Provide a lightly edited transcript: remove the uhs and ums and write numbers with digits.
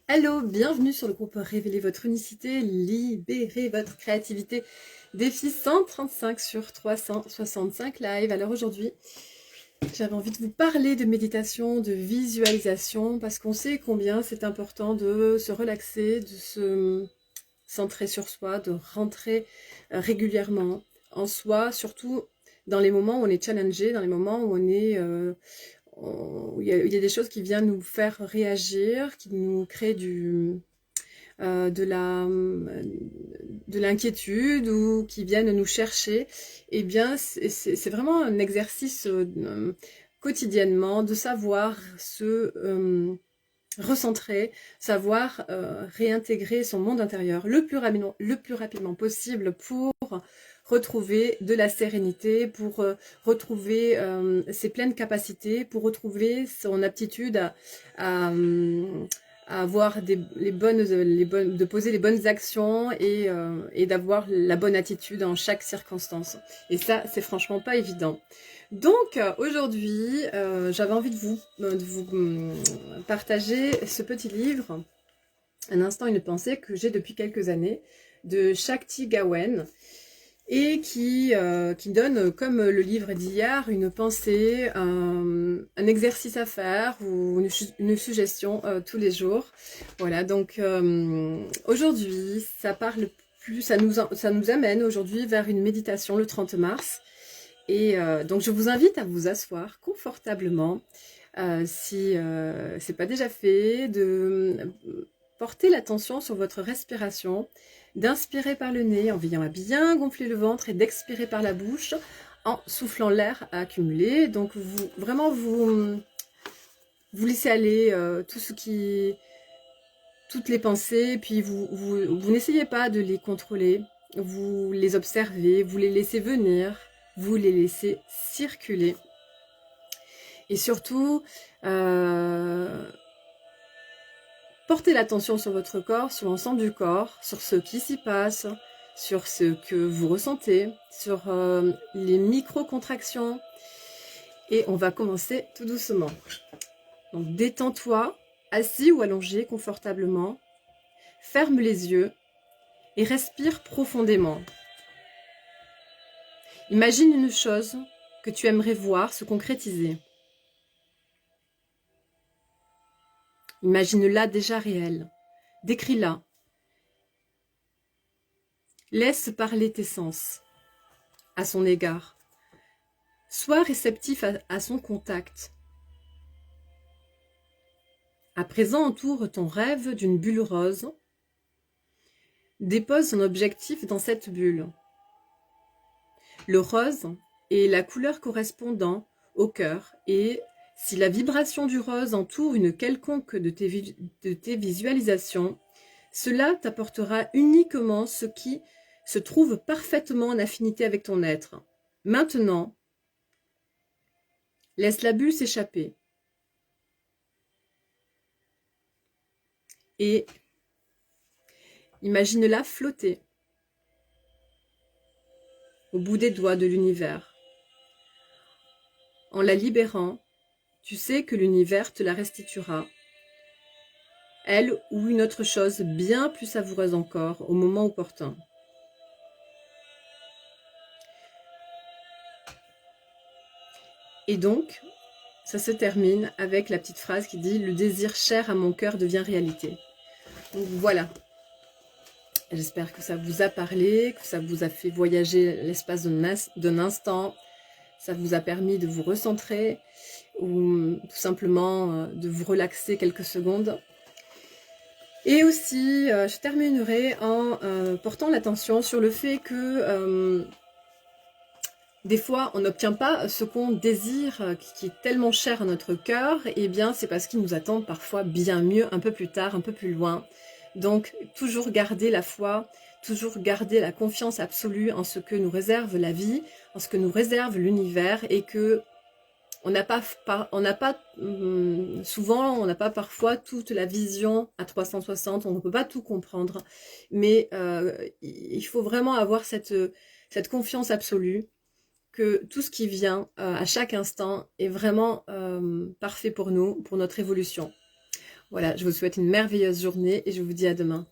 Hello, bienvenue sur le groupe Révélez votre unicité, libérez votre créativité. Défi 135 sur 365 live. Alors aujourd'hui, j'avais envie de vous parler de méditation, de visualisation, parce qu'on sait combien c'est important de se relaxer, de se centrer sur soi, de rentrer régulièrement en soi, surtout dans les moments où on est challengé, dans les moments où on est... il y a des choses qui viennent nous faire réagir, qui nous créent de l'inquiétude ou qui viennent nous chercher. Eh bien, c'est vraiment un exercice quotidiennement de savoir se recentrer, savoir réintégrer son monde intérieur le plus rapidement possible pour retrouver de la sérénité, pour retrouver ses pleines capacités, pour retrouver son aptitude à avoir de poser les bonnes actions et d'avoir la bonne attitude en chaque circonstance. Et ça, c'est franchement pas évident. Donc aujourd'hui, j'avais envie de vous partager ce petit livre, Un instant, une pensée, que j'ai depuis quelques années, de Shakti Gawain, et qui donne, comme le livre d'hier, une pensée, un exercice à faire ou une suggestion tous les jours. Voilà, donc aujourd'hui, ça nous amène aujourd'hui vers une méditation le 30 mars. Et donc je vous invite à vous asseoir confortablement, si c'est pas déjà fait, de porter l'attention sur votre respiration, d'inspirer par le nez en veillant à bien gonfler le ventre et d'expirer par la bouche en soufflant l'air accumulé. Donc vous laissez aller toutes les pensées, puis vous n'essayez pas de les contrôler, vous les observez, vous les laissez venir, vous les laissez circuler. Et surtout, portez l'attention sur votre corps, sur l'ensemble du corps, sur ce qui s'y passe, sur ce que vous ressentez, sur les micro-contractions. Et on va commencer tout doucement. Donc détends-toi, assis ou allongé confortablement, ferme les yeux et respire profondément. Imagine une chose que tu aimerais voir se concrétiser. Imagine-la déjà réelle. Décris-la. Laisse parler tes sens à son égard. Sois réceptif à son contact. À présent, entoure ton rêve d'une bulle rose. Dépose un objectif dans cette bulle. Le rose est la couleur correspondant au cœur et si la vibration du rose entoure une quelconque de tes visualisations, cela t'apportera uniquement ce qui se trouve parfaitement en affinité avec ton être. Maintenant, laisse la bulle s'échapper et imagine-la flotter au bout des doigts de l'univers. En la libérant, tu sais que l'univers te la restituera, elle ou une autre chose bien plus savoureuse encore, au moment opportun. Et donc, ça se termine avec la petite phrase qui dit « Le désir cher à mon cœur devient réalité ». Donc voilà, j'espère que ça vous a parlé, que ça vous a fait voyager l'espace d'un instant, ça vous a permis de vous recentrer ou tout simplement de vous relaxer quelques secondes. Et aussi, je terminerai en portant l'attention sur le fait que des fois, on n'obtient pas ce qu'on désire, qui est tellement cher à notre cœur, et bien c'est parce qu'il nous attend parfois bien mieux, un peu plus tard, un peu plus loin. Donc, toujours garder la foi, toujours garder la confiance absolue en ce que nous réserve la vie, en ce que nous réserve l'univers, et que souvent, on n'a pas parfois toute la vision à 360, on ne peut pas tout comprendre, mais il faut vraiment avoir cette confiance absolue, que tout ce qui vient à chaque instant est vraiment parfait pour nous, pour notre évolution. Voilà, je vous souhaite une merveilleuse journée et je vous dis à demain.